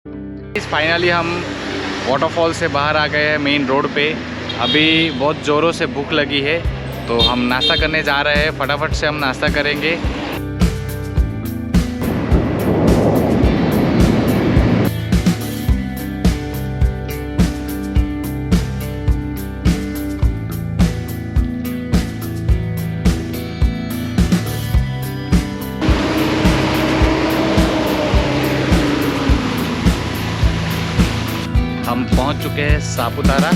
Finally हम waterfall से बाहर आ गए हैं मेन रोड पे। अभी बहुत ज़ोरों से भूख लगी है तो हम नाश्ता करने जा रहे हैं। फटाफट से हम नाश्ता करेंगे। हम पहुंच चुके हैं सापुतारा।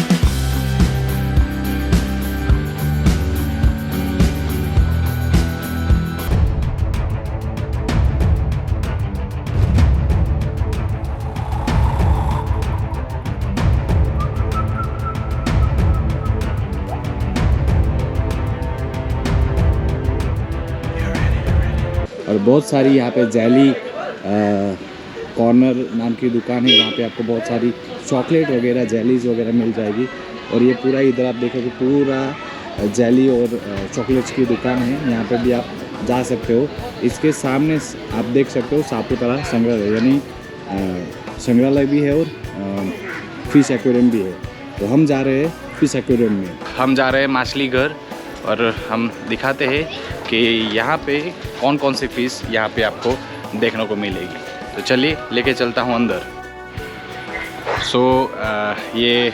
और बहुत सारी यहाँ पे जैली कॉर्नर नाम की दुकान है। वहाँ पे आपको बहुत सारी चॉकलेट वगैरह जेलीज वगैरह मिल जाएगी। और ये पूरा इधर आप देखोगे पूरा जेली और चॉकलेट्स की दुकान है। यहाँ पे भी आप जा सकते हो। इसके सामने आप देख सकते हो सापुतारा संग्रहालय, यानी संग्रहालय भी है और फिश एक्वेरियम भी है। तो हम जा रहे हैं फिश एक्वेरियम में। हम जा रहे हैं मछली घर और हम दिखाते हैं कि यहाँ पे कौन कौन सी फ़िश यहाँ पे आपको देखने को मिलेगी। तो चलिए लेके चलता हूँ अंदर। ये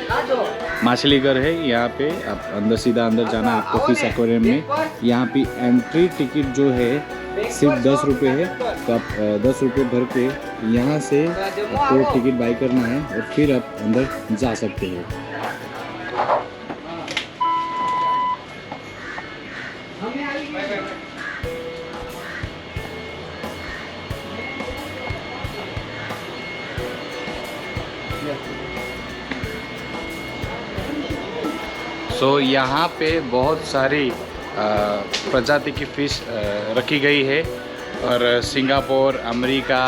मछली घर है। यहाँ पे आप अंदर सीधा अंदर जाना आपको फिश एक्वेरियम में। यहाँ पे एंट्री टिकट जो है सिर्फ 10 रुपये है। तो आप 10 रुपये भर के यहाँ से आपको टिकट बाई करना है और फिर आप अंदर जा सकते हो। यहाँ पे बहुत सारी प्रजाति की फ़िश रखी गई है और सिंगापुर, अमेरिका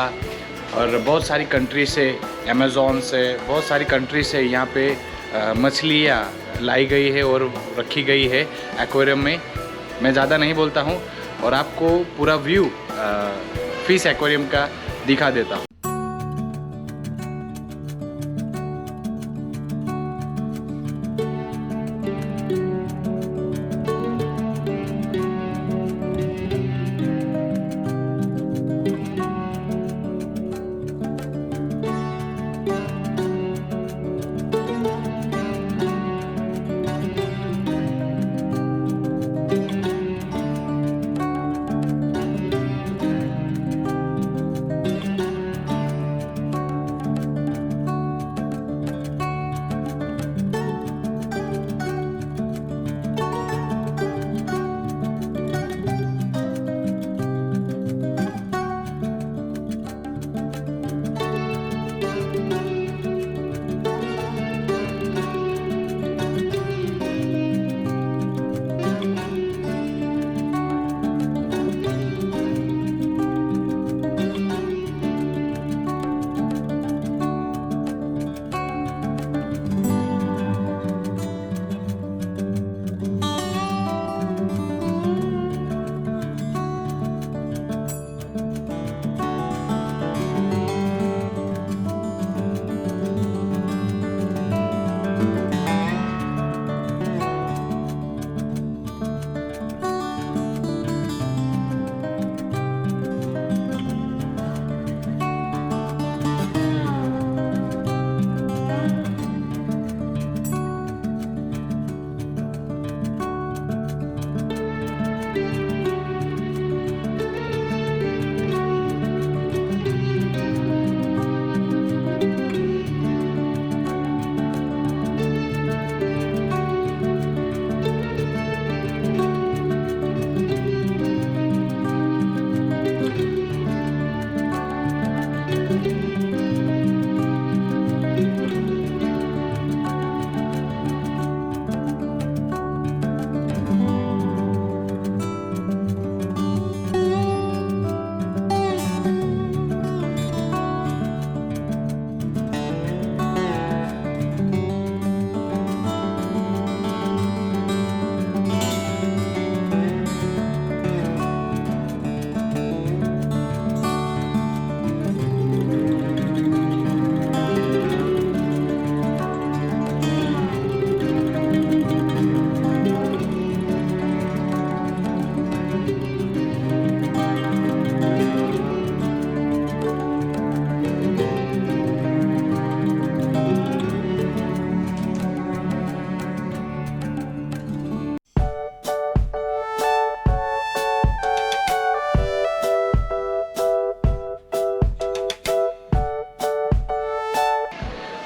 और बहुत सारी कंट्री से, अमेज़ॉन से, बहुत सारी कंट्री से यहाँ पे मछलियाँ लाई गई है और रखी गई है एक्वेरियम में। मैं ज़्यादा नहीं बोलता हूँ और आपको पूरा व्यू फिश एक्वेरियम का दिखा देता हूँ।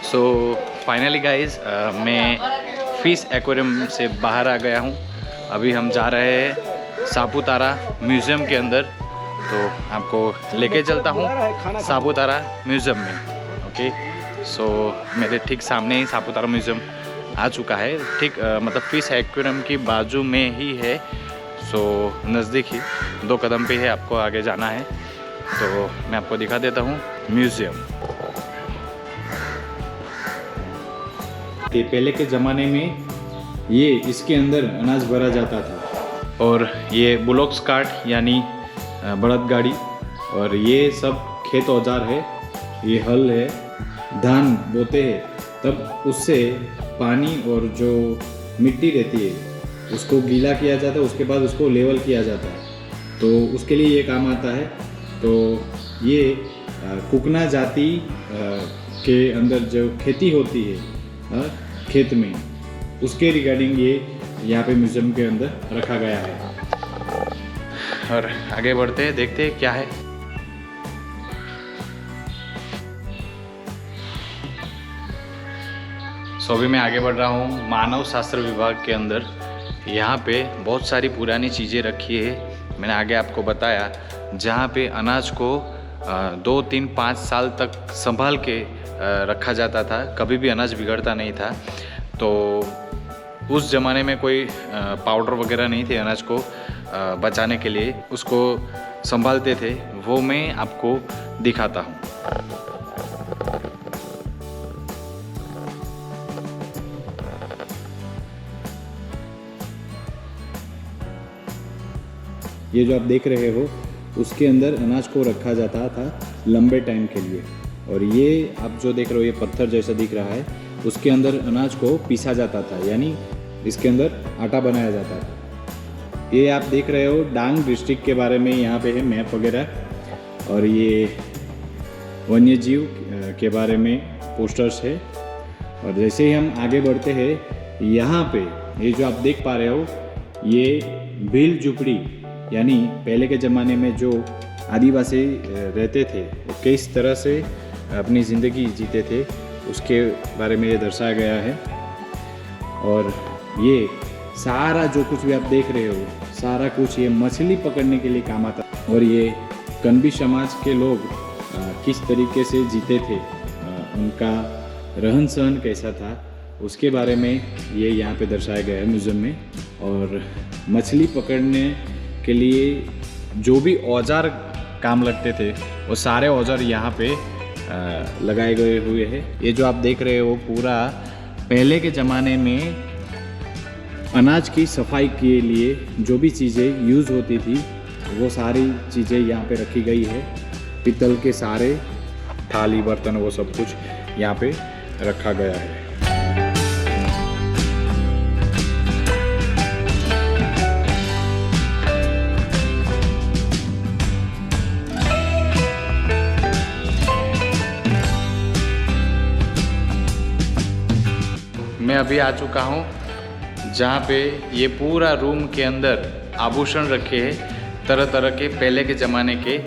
सो फाइनली गाइज मैं फिश एक्वेरियम से बाहर आ गया हूँ। अभी हम जा रहे हैं सापुतारा म्यूज़ियम के अंदर, तो आपको लेके चलता हूँ सापुतारा म्यूज़ियम में। ओके, सो मेरे ठीक सामने ही सापुतारा म्यूज़ियम आ चुका है। ठीक मतलब फिश एक्वेरियम की बाजू में ही है, सो नज़दीक ही 2 कदम पे है, आपको आगे जाना है। तो मैं आपको दिखा देता हूँ म्यूज़ियम। पहले के ज़माने में ये इसके अंदर अनाज भरा जाता था, और ये बुलॉक्स कार्ट यानी बड़द गाड़ी, और ये सब खेत औजार है। ये हल है, धान बोते हैं तब उससे पानी और जो मिट्टी रहती है उसको गीला किया जाता है, उसके बाद उसको लेवल किया जाता है, तो उसके लिए ये काम आता है। तो ये कुकना जाति के अंदर जो खेती होती है खेत में, उसके रिगार्डिंग ये यहाँ पे म्यूज़ियम के अंदर रखा गया है। और आगे बढ़ते हैं, देखते हैं क्या है। सो अभी मैं आगे बढ़ रहा हूँ मानव शास्त्र विभाग के अंदर। यहाँ पे बहुत सारी पुरानी चीज़ें रखी है, मैंने आगे आपको बताया, जहाँ पे अनाज को 2, 3, 5 साल तक संभाल के रखा जाता था, कभी भी अनाज बिगड़ता नहीं था। तो उस ज़माने में कोई पाउडर वगैरह नहीं थे अनाज को बचाने के लिए, उसको संभालते थे, वो मैं आपको दिखाता हूँ। ये जो आप देख रहे हो उसके अंदर अनाज को रखा जाता था लंबे टाइम के लिए, और ये आप जो देख रहे हो ये पत्थर जैसा दिख रहा है, उसके अंदर अनाज को पीसा जाता था, यानी इसके अंदर आटा बनाया जाता था। ये आप देख रहे हो डांग डिस्ट्रिक्ट के बारे में यहाँ पे है मैप वगैरह, और ये वन्य जीव के बारे में पोस्टर्स है। और जैसे ही हम आगे बढ़ते हैं, यहाँ पे ये जो आप देख पा रहे हो ये भील झुपड़ी, यानी पहले के ज़माने में जो आदिवासी रहते थे वो किस तरह से अपनी ज़िंदगी जीते थे, उसके बारे में ये दर्शाया गया है। और ये सारा जो कुछ भी आप देख रहे हो, सारा कुछ ये मछली पकड़ने के लिए काम आता। और ये कनबी समाज के लोग किस तरीके से जीते थे, उनका रहन सहन कैसा था, उसके बारे में ये यहाँ पे दर्शाया गया है म्यूज़ियम में। और मछली पकड़ने के लिए जो भी औजार काम लगते थे वो सारे औजार यहाँ पे लगाए गए हुए हैं। ये जो आप देख रहे हो पूरा पहले के ज़माने में अनाज की सफाई के लिए जो भी चीज़ें यूज़ होती थी वो सारी चीज़ें यहाँ पे रखी गई है। पीतल के सारे थाली बर्तन वो सब कुछ यहाँ पे रखा गया है। मैं अभी आ चुका हूँ जहाँ पे ये पूरा रूम के अंदर आभूषण रखे हैं तरह तरह के पहले के ज़माने के।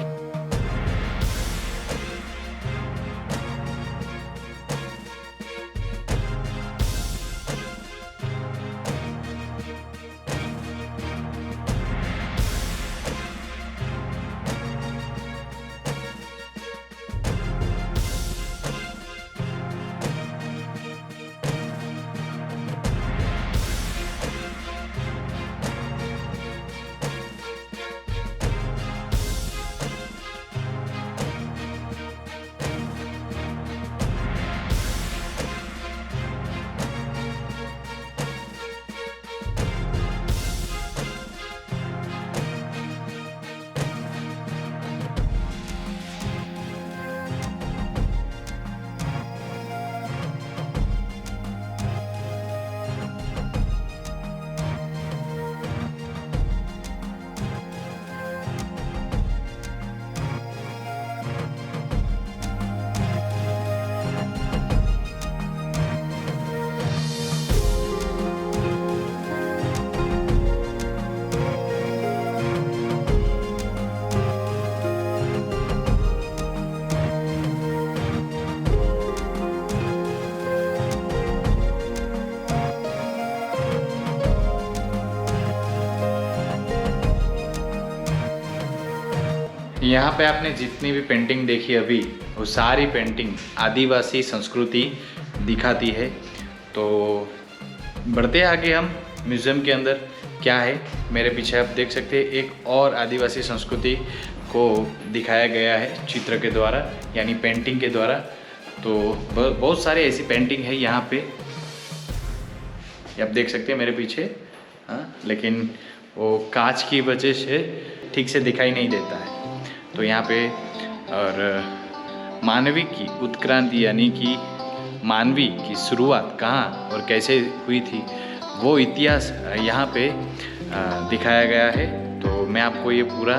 यहाँ पे आपने जितनी भी पेंटिंग देखी अभी, वो सारी पेंटिंग आदिवासी संस्कृति दिखाती है। तो बढ़ते हैं आगे हम म्यूज़ियम के अंदर क्या है। मेरे पीछे आप देख सकते हैं एक और आदिवासी संस्कृति को दिखाया गया है चित्र के द्वारा, यानी पेंटिंग के द्वारा। तो बहुत सारे ऐसी पेंटिंग है यहाँ पे, आप देख सकते हैं मेरे पीछे। हाँ, लेकिन वो कांच की वजह से ठीक से दिखाई नहीं देता है। तो यहाँ पे और मानवी की उत्क्रांति यानी कि मानवी की शुरुआत कहाँ और कैसे हुई थी, वो इतिहास यहाँ पे दिखाया गया है। तो मैं आपको ये पूरा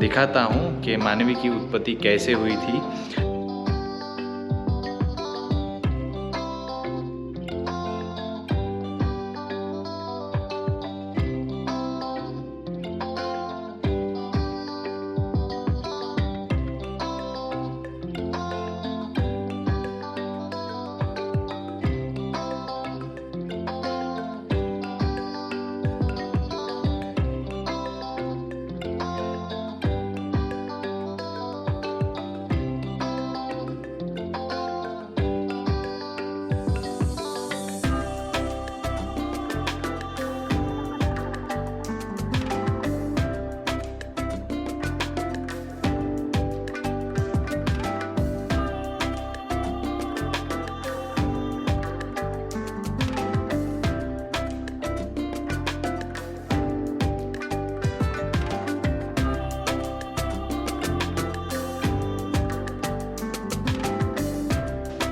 दिखाता हूँ कि मानवी की उत्पत्ति कैसे हुई थी।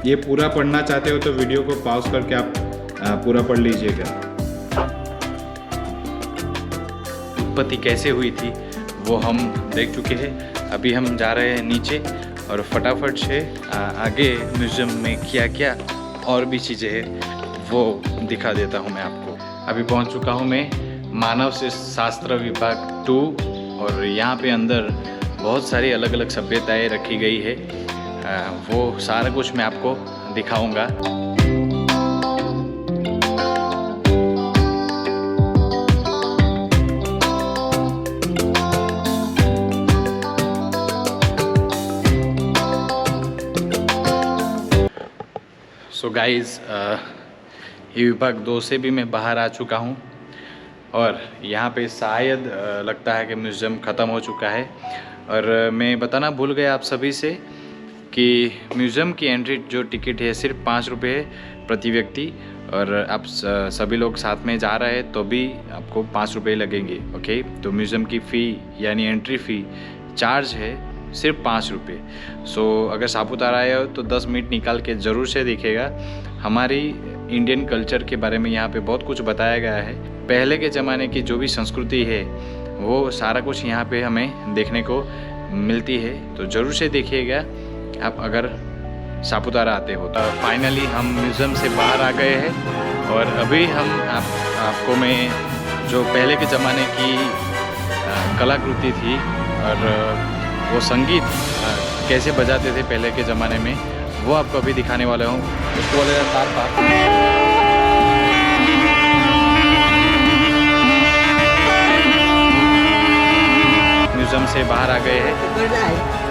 ये पूरा पढ़ना चाहते हो तो वीडियो को पॉज करके आप पूरा पढ़ लीजिएगा। उत्पत्ति कैसे हुई थी वो हम देख चुके हैं। अभी हम जा रहे हैं नीचे और फटाफट से आगे म्यूज़ियम में क्या क्या और भी चीज़ें हैं वो दिखा देता हूँ मैं आपको। अभी पहुँच चुका हूँ मैं मानव शास्त्र विभाग 2 और यहाँ पे अंदर बहुत सारी अलग अलग सभ्यताएं रखी गई है। वो सारा कुछ मैं आपको दिखाऊंगा। सो गाइस, ये विभाग 2 से भी मैं बाहर आ चुका हूँ और यहाँ पे शायद लगता है कि म्यूज़ियम ख़त्म हो चुका है। और मैं बताना भूल गया आप सभी से कि म्यूज़ियम की एंट्री जो टिकट है सिर्फ 5 रुपये है प्रति व्यक्ति, और आप सभी लोग साथ में जा रहे हैं तो भी आपको 5 रुपये लगेंगे। ओके, तो म्यूज़ियम की फ़ी यानी एंट्री फ़ी चार्ज है सिर्फ 5 रुपये। सो अगर सापुतारा आए हो तो 10 मिनट निकाल के ज़रूर से देखिएगा। हमारी इंडियन कल्चर के बारे में यहाँ पे बहुत कुछ बताया गया है। पहले के ज़माने की जो भी संस्कृति है वो सारा कुछ यहाँ पे हमें देखने को मिलती है। तो ज़रूर से देखिएगा आप अगर सापुतारा आते हो। तो फाइनली हम म्यूज़ियम से बाहर आ गए हैं और अभी हम आपको मैं जो पहले के ज़माने की कलाकृति थी और वो संगीत कैसे बजाते थे पहले के ज़माने में, वो आपको अभी दिखाने वाला हूँ। उसको बोलेगा तारपा। म्यूज़ियम से बाहर आ गए हैं